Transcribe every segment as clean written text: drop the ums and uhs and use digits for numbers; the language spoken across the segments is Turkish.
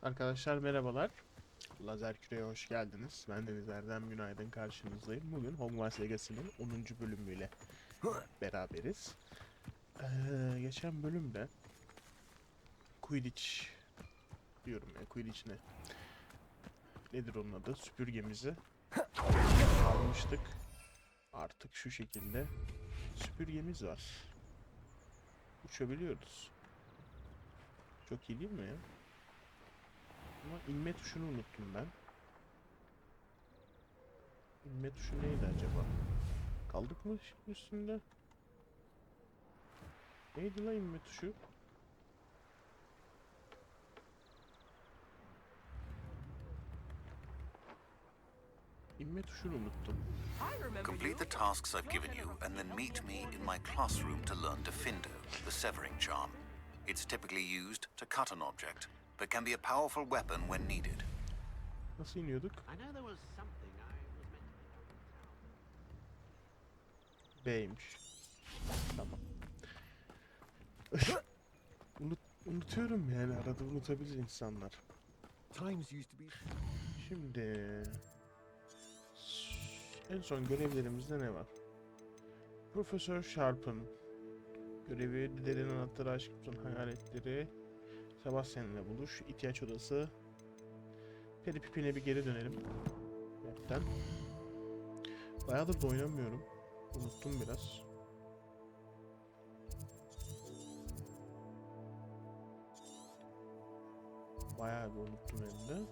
Arkadaşlar merhabalar. Lazerkure'ye hoş geldiniz. Ben Deniz Erdem, günaydın, karşınızdayım. Bugün Hogwarts Legacy'nin 10. bölümüyle beraberiz. Geçen bölümde Quidditch diyorum ya, Quidditch ne? Nedir onun adı? Süpürgemizi almıştık. Artık şu şekilde süpürgemiz var. Uçabiliyoruz. Çok iyi değil mi ya? Ama inme tuşunu unuttum ben. İnme tuşu neydi acaba? Kaldık mı üstünde? Neydi lan inme tuşu? İnme tuşunu unuttum. Complete the tasks I've given you and then meet me in my classroom to learn Diffindo, the severing charm. It's typically used to cut an object, but can be a powerful weapon when needed. Nasıl iniyorduk? B'ymiş. Tamam. Unutuyorum yani, arada unutabilir insanlar. Şimdi en son görevlerimizde ne var? Profesör Sharp'ın görevi, Dilerin anahtarı, aşkımızın hayaletleri, Sebastian'la buluş, ihtiyaç odası. Peri Pippin'e bir geri dönelim. Map'ten. Bayağıdır da oynamıyorum. Unuttum biraz. Bayağı bir unuttum hem de.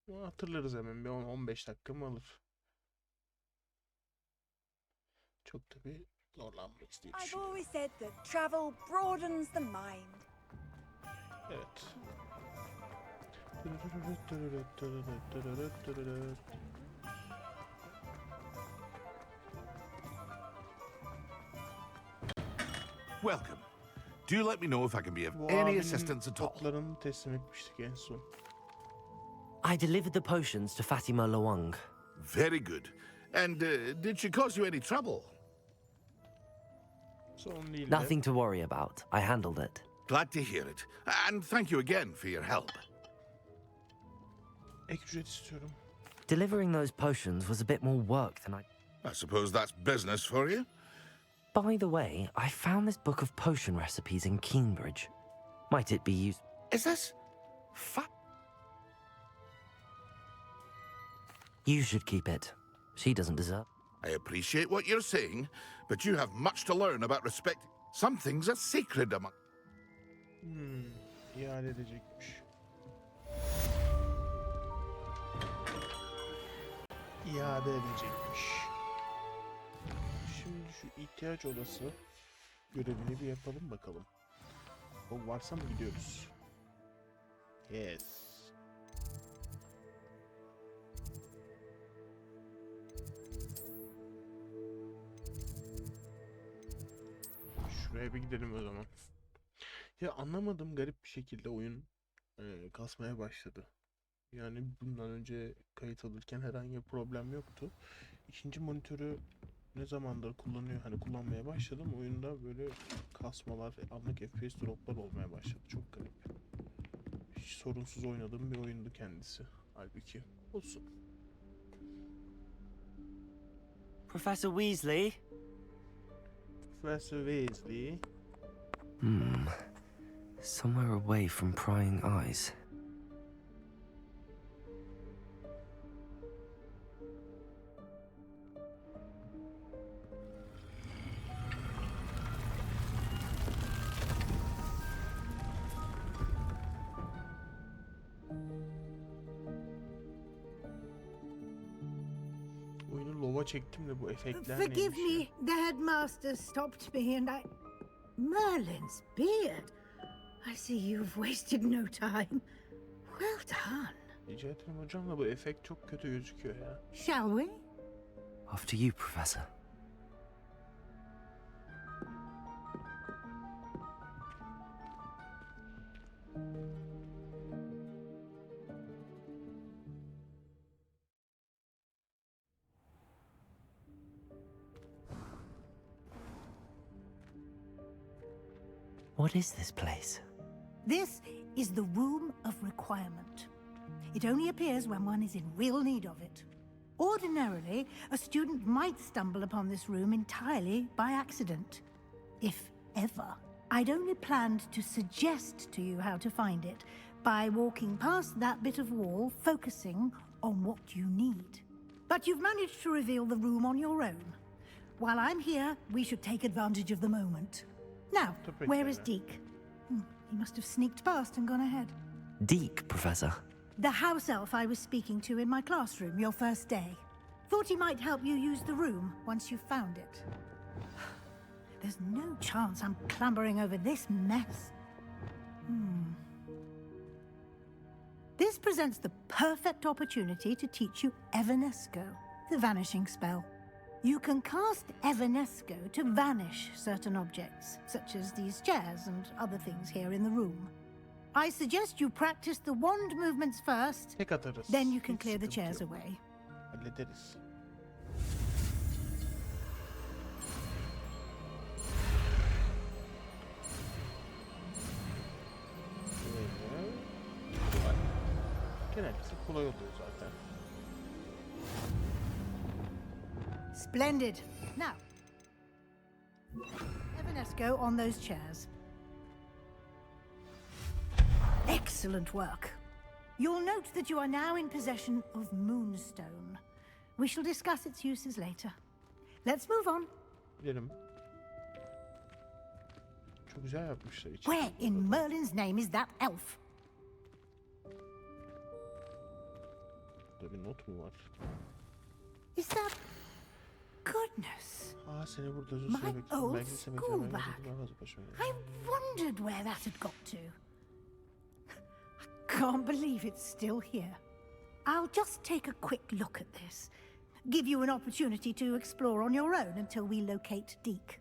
Ama hatırlarız hemen, bir 10-15 dakika mı alır? Çok tabii zorlanmayız diye I've düşünüyorum. always said that travel broadens the mind. Evet. Welcome. Do you let me know if I can be of Bu any abinin assistance at all? toplarını teslim etmiştik en son. I delivered the potions to Fatima Lawang. Very good. And did she cause you any trouble? Son değil de. Nothing to worry about. I handled it. Glad to hear it. And thank you again for your help. Ek ücret istiyorum. Delivering those potions was a bit more work than I suppose that's business for you? By the way, I found this book of potion recipes in Cambridge. Might it be used? Is this... You should keep it. She doesn't deserve. I appreciate what you're saying, but you have much to learn about respect. Some things are sacred among... İade edecekmiş. İade edecekmiş. Şimdi şu ihtiyaç odası görevini bir yapalım bakalım. O varsa mı gidiyoruz? Yes. Şuraya bir gidelim o zaman. Ya anlamadım, garip bir şekilde oyun kasmaya başladı. Yani bundan önce kayıt alırken herhangi bir problem yoktu. İkinci monitörü ne zamandır kullanmaya başladım. Oyunda böyle kasmalar, anlık FPS droplar olmaya başladı. Çok garip. Hiç sorunsuz oynadığım bir oyundu kendisi. Halbuki olsun. Professor Weasley? Professor Weasley. Somewhere away from prying eyes. Oyunu lova çektim de bu efektler Forgive neymiş ya? me, the headmaster stopped me and I... Merlin's beard. I see you've wasted no time. Well done. Rica ederim hocam da bu efekt çok kötü gözüküyor ya. Shall we? After you, Professor. What is this place? This is the room of requirement. It only appears when one is in real need of it. Ordinarily, a student might stumble upon this room entirely by accident, if ever. I'd only planned to suggest to you how to find it by walking past that bit of wall, focusing on what you need. But you've managed to reveal the room on your own. While I'm here, we should take advantage of the moment. Now, where is Deke? He must have sneaked past and gone ahead. Deke, Professor. The house elf I was speaking to in my classroom your first day. Thought he might help you use the room once you found it. There's no chance I'm clambering over this mess. This presents the perfect opportunity to teach you Evanesco, the vanishing spell. You can cast Evanesco to vanish certain objects, such as these chairs and other things here in the room. I suggest you practice the wand movements first, Tek atarız. then you can Hiç clear the sıkıntı chairs yok. away. Hallederiz. Böyle. Kolay. Genellikle kolay oluyor zaten. Splendid. Now, Evanesco on those chairs. Excellent work. You'll note that you are now in possession of Moonstone. We shall discuss its uses later. Let's move on. Gidelim. Çok güzel yapmışlar içi. Where in Merlin's name is that elf? Burada bir not mu var? Is that... Goodness. Aa seni burada uzun My süre bekliyorum. old Belki de seni school beklemem bag. gerekir. Daha fazla başıma gelir. I wondered where that had got to. I can't believe it's still here. I'll just take a quick look at this. Give you an opportunity to explore on your own until we locate Deke.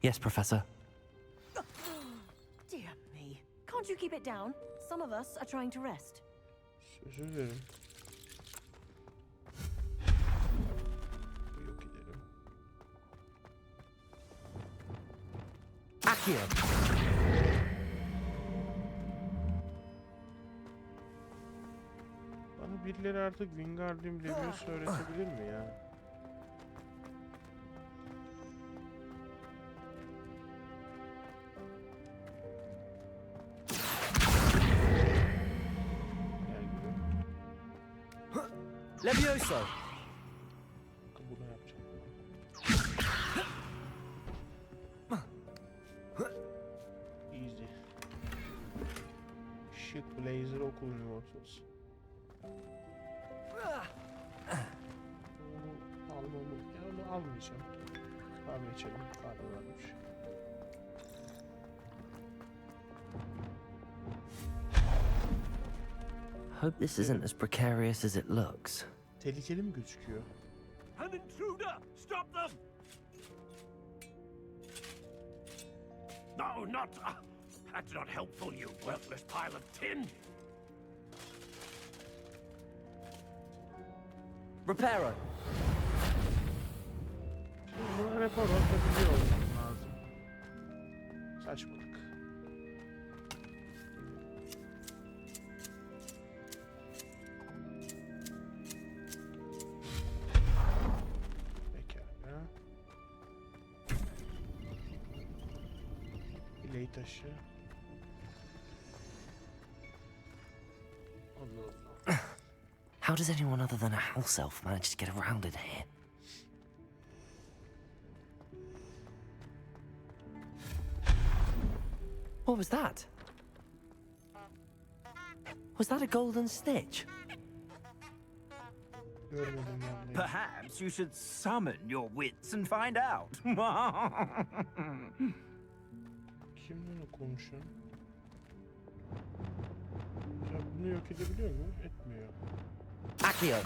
Yes, Professor. Dear me. Can't you keep it down? Some of us are trying to rest. Özür dilerim. Yok edelim. Accio. Bana birileri artık Wingardium Leviosa öğretebilir mi ya? Gel gibi. Levioso. Bunu yapacağım. Easy. Şık Blazer okul üniversitesi. Onu almayacağım. Kahve içelim. Kahve varmış. Hope this isn't as precarious as it looks. Tehlikeli mi gözüküyor? An intruder! Stop them! No, not... that's not helpful, you worthless pile of tin! Reparo. Buna rapor atabiliyor olmam lazım. Saçmalık. Pekala. Biley taşı. Allah Allah. How does anyone other than a house elf manage to get around in here? What was that? Was that a golden stitch? Görmedim vallahi. Perhaps you should summon your wits and find out. Kimle konuşuyor? Ya bunu yok edebiliyor mu? Etmiyor. Accio.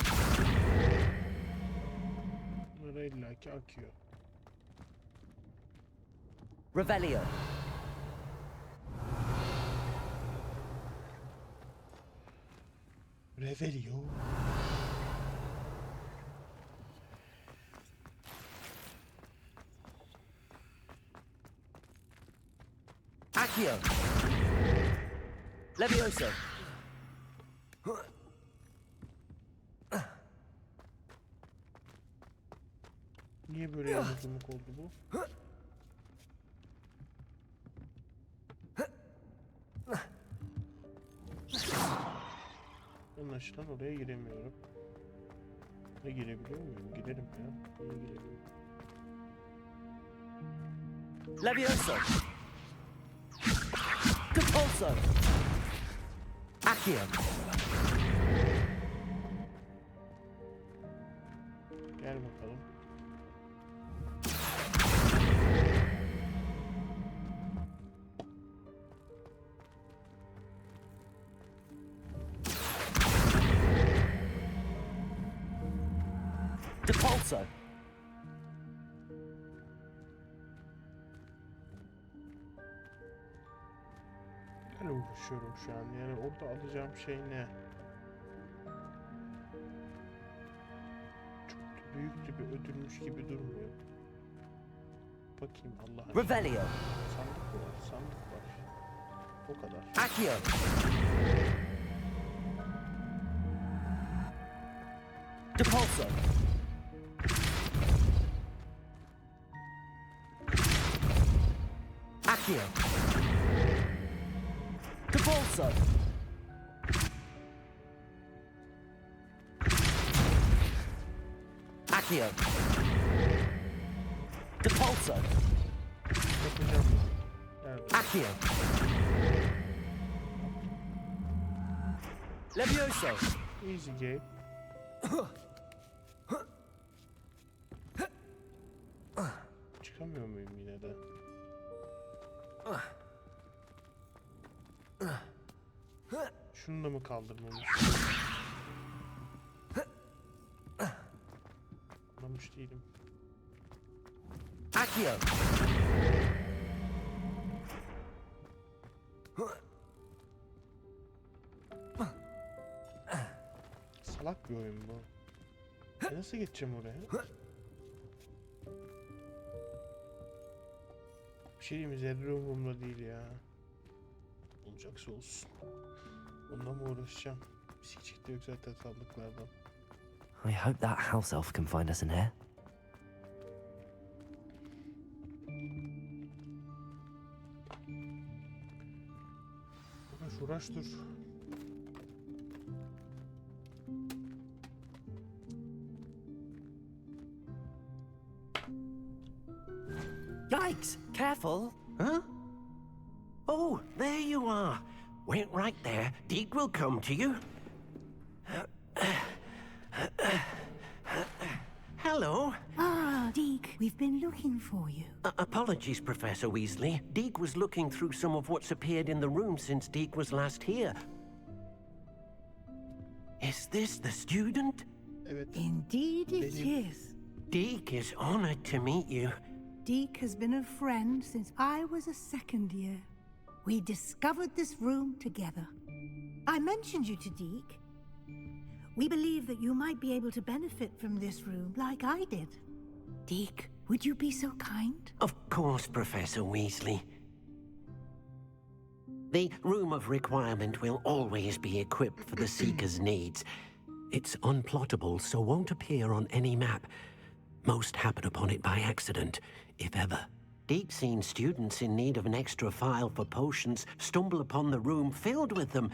Bunlara illaki akıyor. Revelio. Revelio. Accio. Levioso. Niye böyle yamuk oldu bu? Anlaşılan oraya giremiyorum. Ne girebiliyor muyum? Girerim ya. Niye giremiyorum? Levioso. Compulso. Accio. Gel bakalım. Depulso. Ben uğraşıyorum şu an. Yani orada alacağım şey ne? Çok da büyük bir ödülmüş gibi durmuyor. Bakayım Allah aşkına. Revelio. Sandık var, sandık var. O kadar. Accio. Depulso. Accio. Depulso. Accio. Depulso. Yapacağım. Nerede? Accio. Levioso. Easy game. Çıkamıyor muyum yine de? Şunu da mı kaldırmamış? Anlamış değilim. Accio. Salak bir oyun bu. Nasıl geçeceğim oraya? Bir şey diyeyim mi? Zerre umurumda değil ya. Olacaksa olsun. Onunla mı uğraşacağım? Bir şey çıktı yok zaten sandıklardan. I hope that house elf can find us in here. Uğraş dur. Yikes! Careful! Huh? Oh, there you are. Wait right there. Deke will come to you. Hello. Ah, Deke, we've been looking for you. Apologies, Professor Weasley. Deke was looking through some of what's appeared in the room since Deke was last here. Is this the student? Evet. Indeed it Benim. is. Deke is honored to meet you. Deke has been a friend since I was a second year. We discovered this room together. I mentioned you to Deke. We believe that you might be able to benefit from this room like I did. Deke, would you be so kind? Of course, Professor Weasley. The Room of Requirement will always be equipped for the Seeker's needs. It's unplottable, so won't appear on any map. Most happen upon it by accident, if ever. Deke's seen students in need of an extra file for potions stumble upon the room filled with them.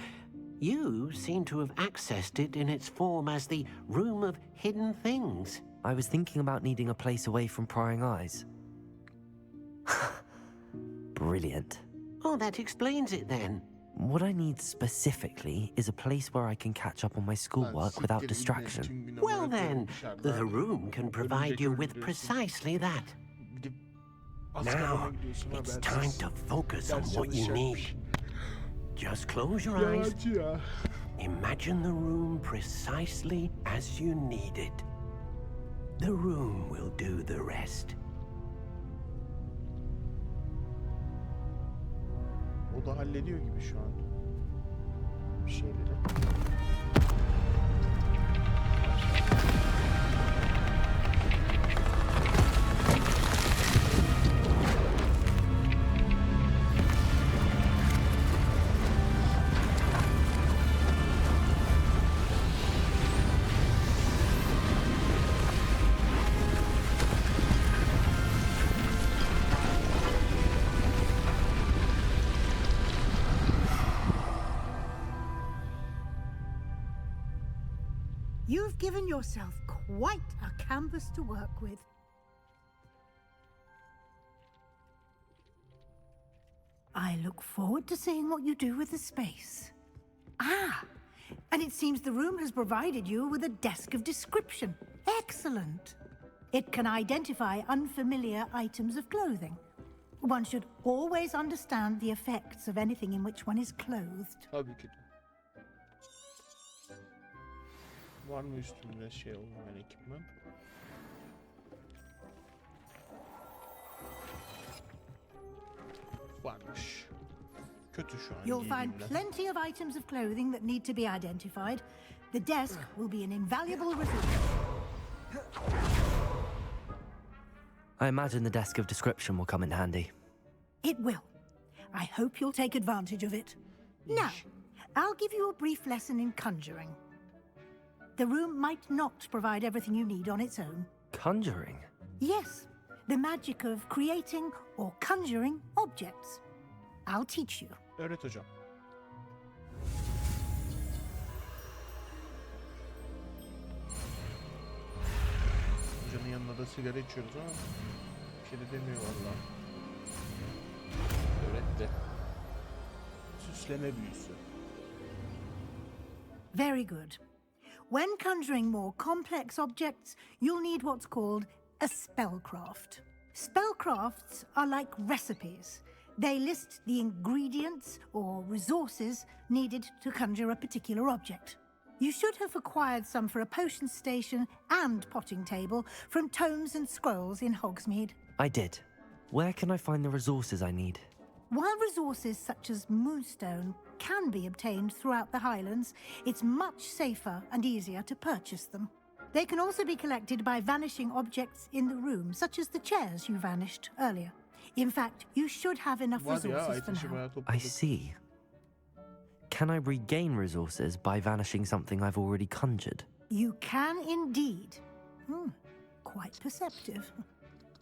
You seem to have accessed it in its form as the Room of Hidden Things. I was thinking about needing a place away from prying eyes. Brilliant. Oh, that explains it then. What I need specifically is a place where I can catch up on my schoolwork without distraction. Well then, the room can provide you with precisely that. Now, it's time to focus on what you need. Just close your eyes. Imagine the room precisely as you need it. The room will do the rest. O da hallediyor gibi şu an. Bir şeyleri. You've given yourself quite a canvas to work with. I look forward to seeing what you do with the space. Ah, and it seems the room has provided you with a desk of description. Excellent. It can identify unfamiliar items of clothing. One should always understand the effects of anything in which one is clothed. Tabii ki de. Var mı üstümde şey olmayan ekipman? Varmış. Kötü şu an You'll find giydiğimden. plenty of items of clothing that need to be identified. The desk will be an invaluable resource. I imagine the desk of description will come in handy. It will. I hope you'll take advantage of it. Now, I'll give you a brief lesson in conjuring. The room might not provide everything you need on its own. Conjuring? Yes, the magic of creating or conjuring objects. I'll teach you. Öğret hocam. Hocanın yanında da sigara içiyoruz ama bir şey de demiyor valla. Öğretti. Süsleme büyüsü. Very good. When conjuring more complex objects, you'll need what's called a spellcraft. Spellcrafts are like recipes. They list the ingredients or resources needed to conjure a particular object. You should have acquired some for a potion station and potting table from tomes and scrolls in Hogsmeade. I did. Where can I find the resources I need? While resources such as moonstone can be obtained throughout the Highlands, it's much safer and easier to purchase them. They can also be collected by vanishing objects in the room, such as the chairs you vanished earlier. In fact, you should have enough Var ya resources ay for taşı now. bayağı I topladık. see. Can I regain resources by vanishing something I've already conjured? You can indeed. Quite perceptive.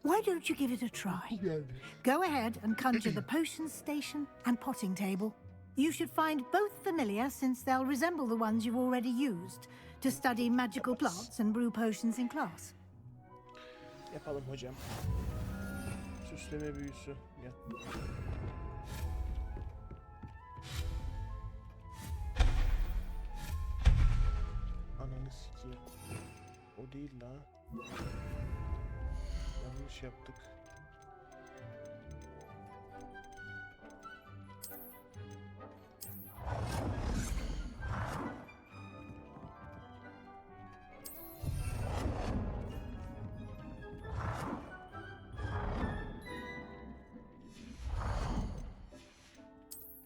Why don't you give it a try? Go ahead and conjure the potion station and potting table. You should find both familiar since they'll resemble the ones you've already used to study magical plants and brew potions in class. Yapalım hocam. Süsleme büyüsü. Gel. Ananı sikeyim. O değil la. Yanlış yaptık.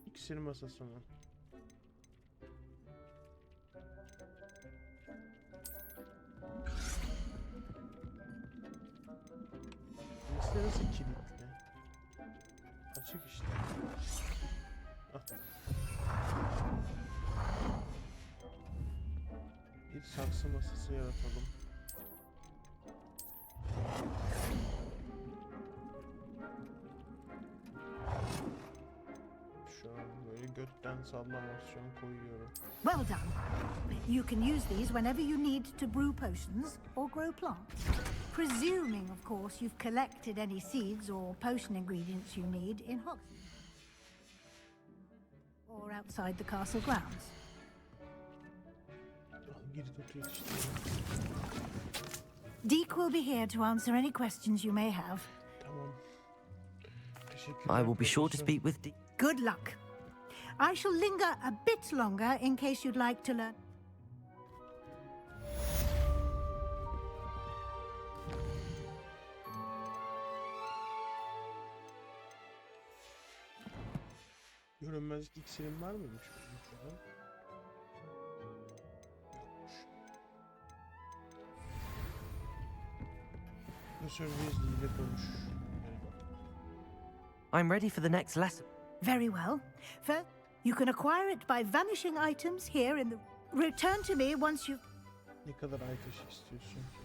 İksir masası mı? Burası nasıl kilitli? Açık işte. Ah. Bir saksı masası yaratalım. Şu an böyle götten sallamasyon koyuyorum. Well done. You can use these whenever you need to brew potions or grow plants. Presuming, of course, you've collected any seeds or potion ingredients you need in Hogsmeade or outside the castle grounds. Geri tut yetişti. Deke will be here to answer any questions you may have. Tamam. Teşekkürler. I will be sure to profesör. speak with Good luck. I shall linger a bit longer in case you'd like to learn. Görünmezlik iksirim var mıymış bizim şurada? Yokmuş. Profesör Weasley ile konuş. I'm ready for the next lesson. Very well. First, you can acquire it by vanishing items here in the... Return to me once you've... Ne kadar ay taşı istiyorsun ki?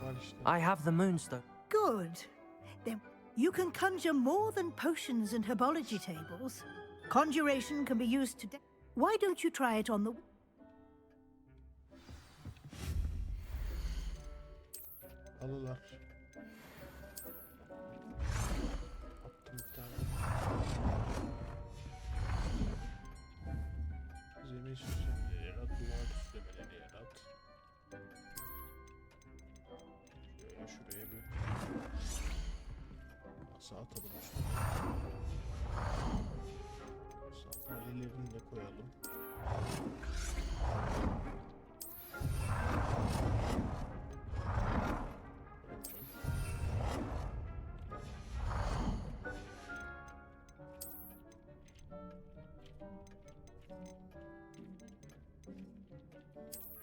Var işte. I have the moonstone. Good. Then you can conjure more than potions and herbology tables. Conjuration can be used to... Why don't you try it on the... Halılar. Attım bir tane. Zemin süslemeleri yarat, duvar süslemeleri yarat. Şöyle şuraya bir masa atalım işte. Sandalyelerini de koyalım.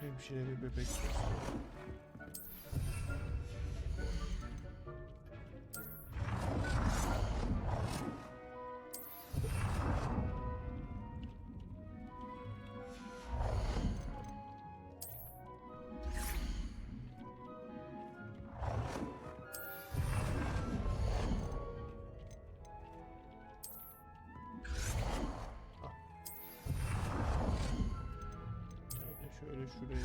Hemşire bir bebek gösteriyor. Şöyle şuraya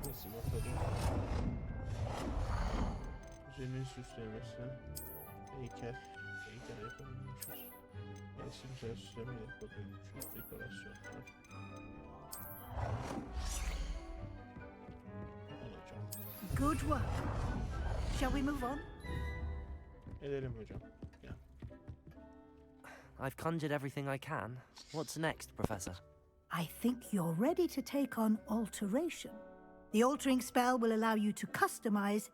nasıl atalım? Zemin süslemesi, heykel yapabiliyormuşuz. Resimsel süsleme yapabiliyormuşuz. Dekorasyonlar. Alacağım. Good work. Shall we move on? Edelim hocam. Gel. I've conjured everything I can. What's next, Professor? I think you're ready to take on alteration. The altering spell will allow you to customize.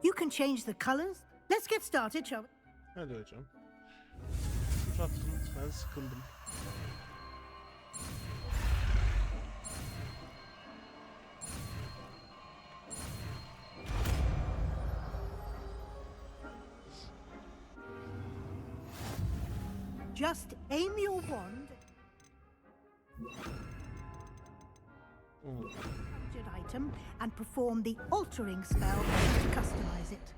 You can change the colors. Let's get started, shall we? Hadi hocam. Uzattım. Ben sıkıldım. Just aim your wand. Item and perform the altering spell to customize it.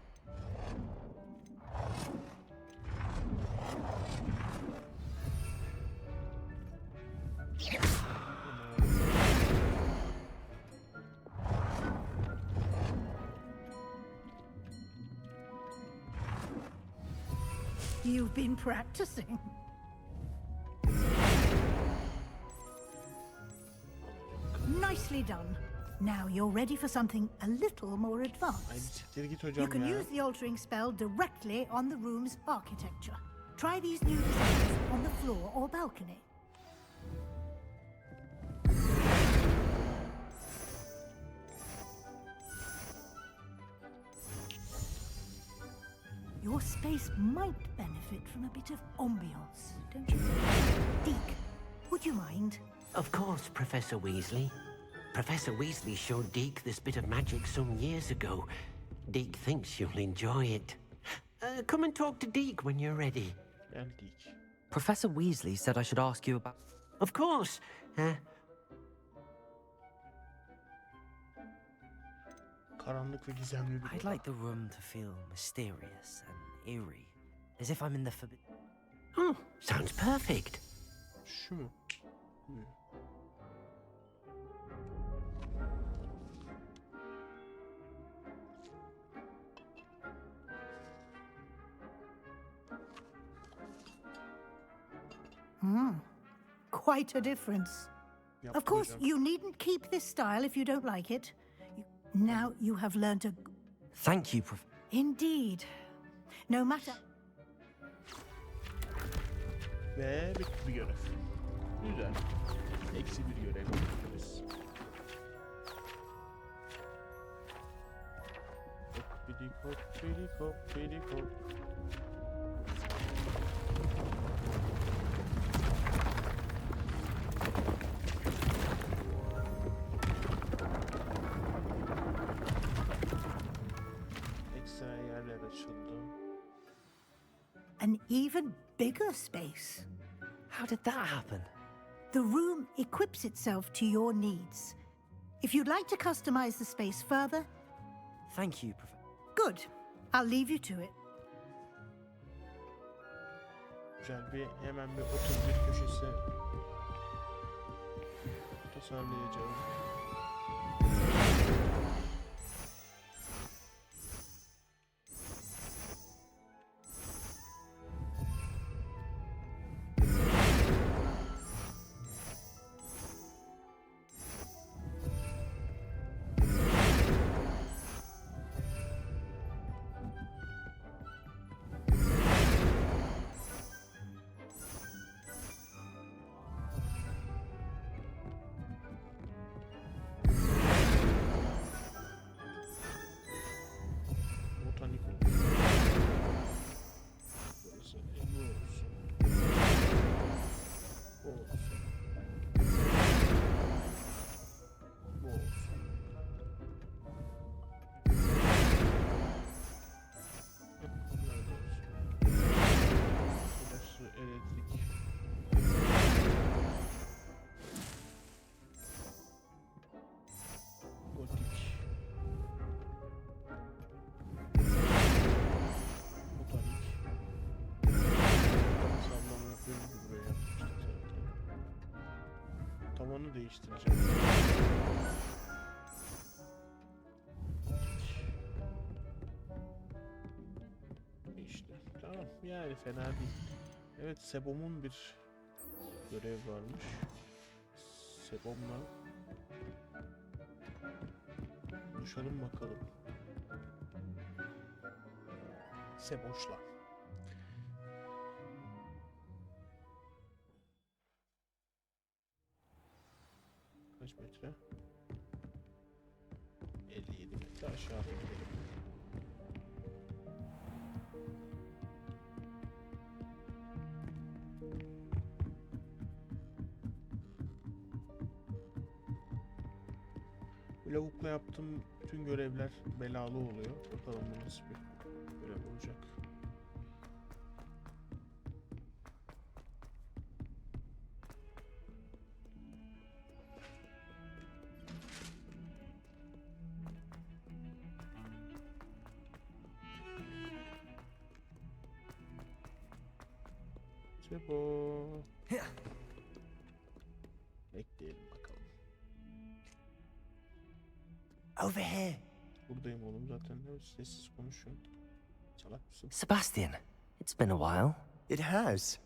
You've been practicing. Nicely done. Now you're ready for something a little more Ay advanced. siktir git hocam You can ya. use the altering spell directly on the room's architecture. Try these new designs on the floor or balcony. Your space might benefit from a bit of ambiance, don't you think? Deke, would you mind? Of course, Professor Weasley. Professor Weasley showed Deke this bit of magic some years ago. Deke thinks you'll enjoy it. Come and talk to Deke when you're ready. Geldik. Professor Weasley said I should ask you about... Of course. Karanlık ve gizemli bir I'd like the room to feel mysterious and eerie, as if I'm in the forbidden... Oh, sounds perfect. Şu mu? Bu. Quite a difference. Yapma Of course, hocam. you needn't keep this style if you don't like it. Now you have learned to... Thank you, Prof... Indeed. No matter... Ve bitti bir görev. Güzel. Eksi bir görev yapıyoruz. Hoppidi hoppidi hoppidi hop. Ekstra yerler açıldı. An even bigger space. How did that happen? The room equips itself to your needs. If you'd like to customize the space further, Thank you, Prof... good. I'll leave you to it. Güzel bir hemen bir 31 köşesi tasarlayacağım. değiştireceğim. İşte tamam yani fena değil. Evet Sebom'un bir görev varmış. Sebom'la buluşalım bakalım. Seboş'la. Kaç metre? 57 metre aşağı gidelim. Bu lavukla yaptığım bütün görevler belalı oluyor. Bakalım bu nasıl bir görev olacak. Sebo. Bekleyelim bakalım. Over here. Buradayım oğlum zaten. Evet, sessiz konuşuyorum. Salak mısın? Sebastian, it's been a while. It has.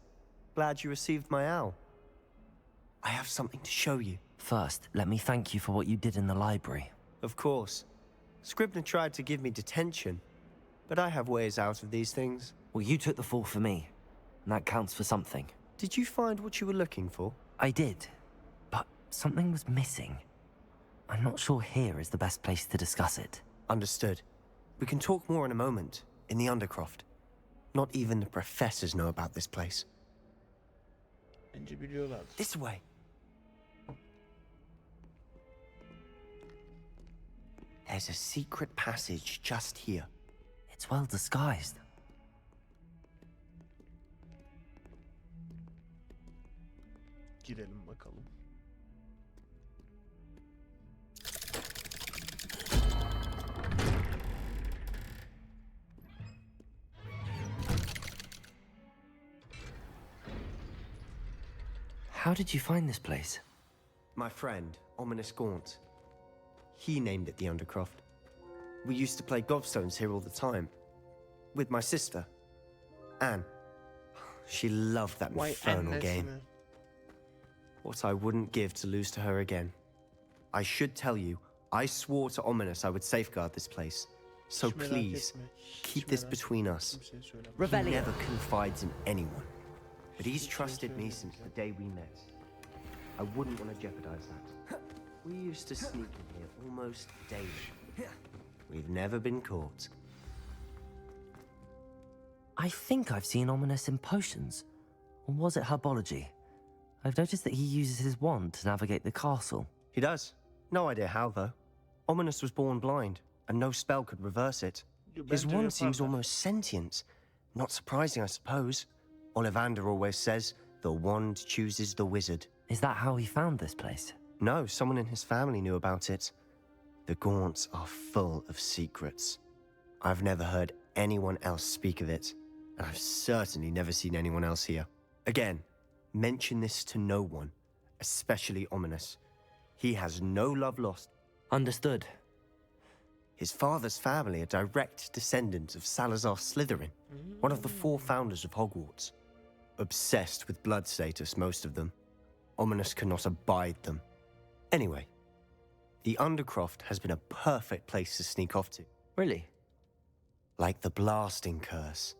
Glad you received my owl. I have something to show you. First, let me thank you for what you did in the library. Of course. Scribner tried to give me detention, but I have ways out of these things. Well, you took the fall for me, and that counts for something. Did you find what you were looking for? I did, but something was missing. I'm not sure here is the best place to discuss it. Understood. We can talk more in a moment, in the Undercroft. Not even the professors know about this place. Bence biliyorlar. This way. There's a secret passage just here. It's well disguised. Girelim bakalım. How did you find this place? My friend, Ominous Gaunt. He named it the Undercroft. We used to play gobstones here all the time. With my sister, Anne. She loved that infernal game. What I wouldn't give to lose to her again. I should tell you, I swore to Ominous I would safeguard this place. So Hiç merak please, etme, keep hiç this merak between etme, us. kimseye söyleme. He Revelio. never confides in anyone. But he's Hiç trusted me kimseye since the söyleme. day we met. I wouldn't want to jeopardize that. We used to sneak in here almost daily. We've never been caught. I think I've seen Ominous in potions. Or was it herbology? I've noticed that he uses his wand to navigate the castle. He does. No idea how, though. Ominous was born blind, and no spell could reverse it. His Bence wand seems yaparlar. almost sentient. Not surprising, I suppose. Ollivander always says, the wand chooses the wizard. Is that how he found this place? No, someone in his family knew about it. The Gaunts are full of secrets. I've never heard anyone else speak of it, and I've certainly never seen anyone else here. Again, mention this to no one, especially Ominous. He has no love lost. Understood. His father's family are direct descendants of Salazar Slytherin, one of the 4 founders of Hogwarts. Obsessed with blood status, most of them. Ominous cannot abide them. Anyway, the Undercroft has been a perfect place to sneak off to. Really? Like the blasting curse.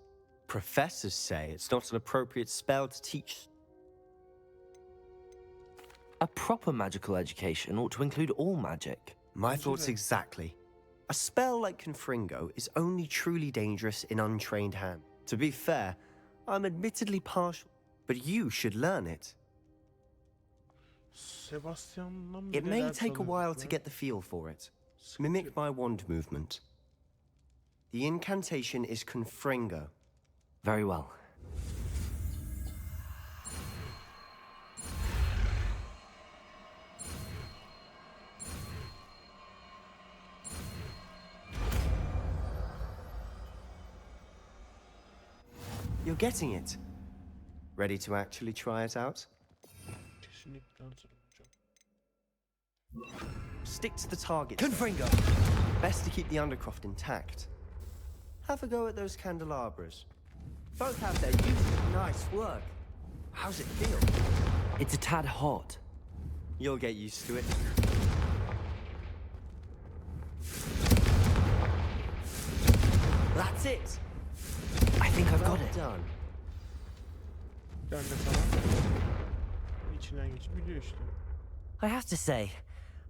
Professors say it's not an appropriate spell to teach. A proper magical education ought to include all magic. My thoughts exactly. A spell like Confringo is only truly dangerous in untrained hands. To be fair, I'm admittedly partial, but you should learn it. Sebastian'la mı It may neler take a while to tanıştılar? get the feel for it. Mimic my wand movement. The incantation is Confringo. Very well. You're getting it. Ready to actually try it out? Kesinlikle hazırım hocam. Stick to the target. Confringo! Best to keep the Undercroft intact. Have a go at those candelabras. Both have their uses. Nice work. How's it feel? It's a tad hot. You'll get used to it. That's it. I think I've got Well it. done. Ben de sana içinden geçip gidiyor işte. I have to say,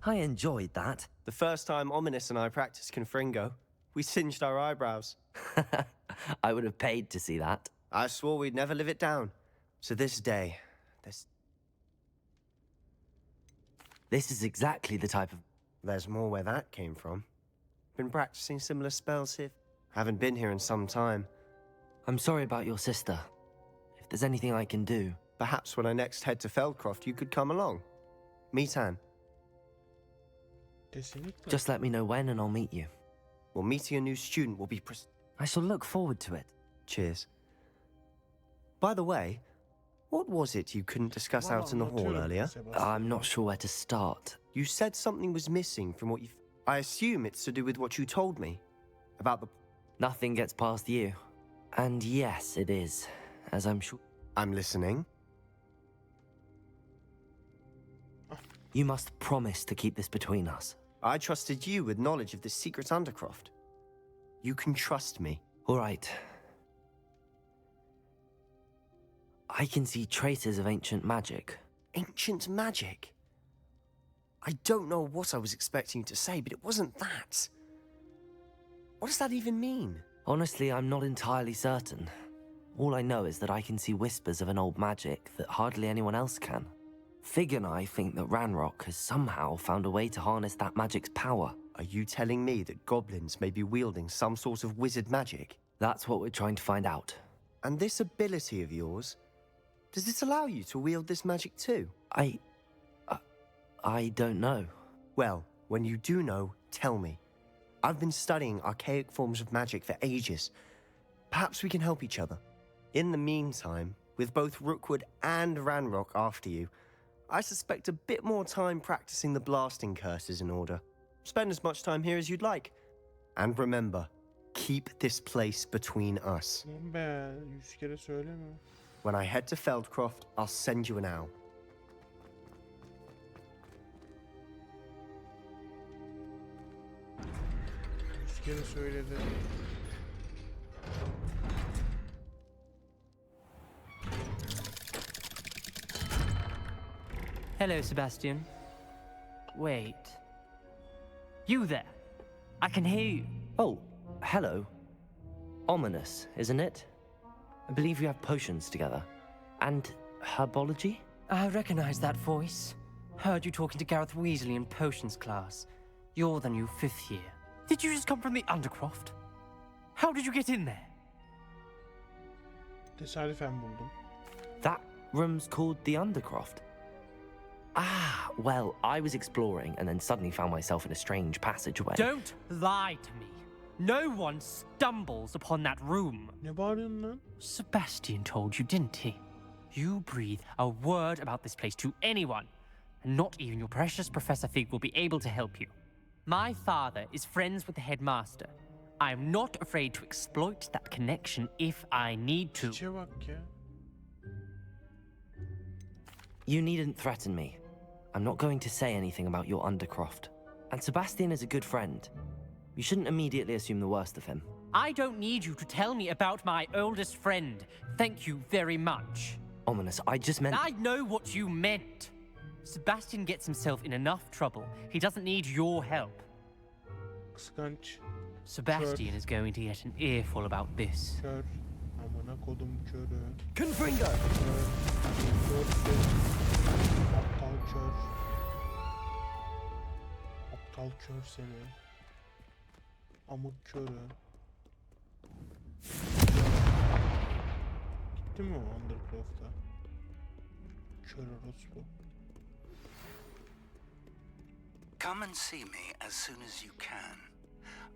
I enjoyed that. The first time Ominous and I practiced Confringo, we singed our eyebrows. I would have paid to see that. I swore we'd never live it down. So this day, This is exactly the type of... there's more where that came from. Been practicing similar spells here. Haven't been here in some time. I'm sorry about your sister. If there's anything I can do... Perhaps when I next head to Feldcroft, you could come along. Meet Anne. Kesinlikle. Just let me know when and I'll meet you. Well, meeting a new student will be I shall look forward to it. Cheers. By the way, what was it you couldn't discuss out in the hall earlier? I'm not sure where to start. You said something was missing from what you... I assume it's to do with what you told me. About the... Nothing gets past you. And yes, it is. As I'm sure... I'm listening. You must promise to keep this between us. I trusted you with knowledge of the secret Undercroft. You can trust me. All right. I can see traces of ancient magic. Ancient magic? I don't know what I was expecting you to say, but it wasn't that. What does that even mean? Honestly, I'm not entirely certain. All I know is that I can see whispers of an old magic that hardly anyone else can. Fig and I think that Ranrock has somehow found a way to harness that magic's power. Are you telling me that goblins may be wielding some sort of wizard magic? That's what we're trying to find out. And this ability of yours, does this allow you to wield this magic too? I don't know. Well, when you do know, tell me. I've been studying archaic forms of magic for ages. Perhaps we can help each other. In the meantime, with both Rookwood and Ranrock after you, I suspect a bit more time practicing the blasting curse is in order. Spend as much time here as you'd like. And remember, keep this place between us. Lan be, 100 kere söyleme. When I head to Feldcroft, I'll send you an owl. Yüz kere söyledi. Hello, Sebastian. Wait. You there? I can hear you. Oh, hello. Ominous, isn't it? I believe you have potions together. And herbology? I recognize that voice. Heard you talking to Gareth Weasley in potions class. You're the new 5th year. Did you just come from the Undercroft? How did you get in there? Tesadüfen buldum. That room's called the Undercroft. Ah, well, I was exploring and then suddenly found myself in a strange passageway. Don't lie to me. No one stumbles upon that room. Ne bağırıyorsun lan? Sebastian told you, didn't he? You breathe a word about this place to anyone, and not even your precious Professor Fig will be able to help you. My father is friends with the headmaster. I am not afraid to exploit that connection if I need to. Çiçeğe bak ya. You needn't threaten me. I'm not going to say anything about your Undercroft. And Sebastian is a good friend. You shouldn't immediately assume the worst of him. I don't need you to tell me about my oldest friend. Thank you very much. Ominous, I just meant... I know what you meant. Sebastian gets himself in enough trouble. He doesn't need your help. Kıskanç. Sebastian is going to get an earful about this. Kör. Amına kodum körü. Confringo! Körsün. Aptal kör. Aptal kör seni. Amık körü. Gitti mi o Undercroft'a? Kör orospu. Come and see me as soon as you can.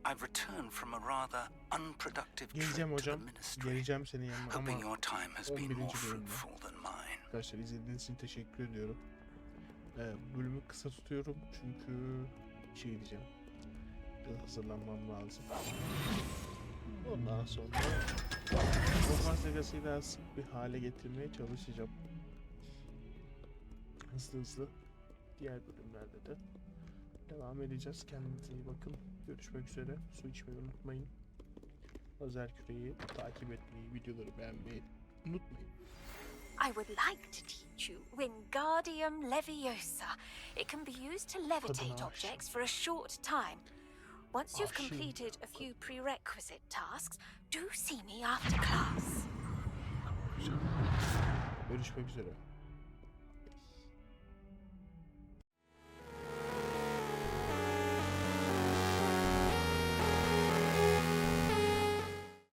I've returned from a rather unproductive Geleceğim trip to the hocam. ministry. Geleceğim senin yanına ama Hoping your time has been 11. more bölümde. fruitful than mine. Arkadaşlar izlediğiniz için teşekkür ediyorum. Bölümü kısa tutuyorum çünkü işe gideceğim. Biraz hazırlanmam lazım. Ondan sonra Hogwarts Legacy'yi daha sık bir hale getirmeye çalışacağım. Hızlı diğer bölümlerde de devam edeceğiz. Kendinize iyi bakın. Görüşmek üzere. Su içmeyi unutmayın. Lazerküreyi takip etmeyi, videoları beğenmeyi unutmayın. I would like to teach you Wingardium Leviosa. It can be used to levitate objects for a short time. Once you've completed a few prerequisite tasks, do see me after class. Görüşmek üzere.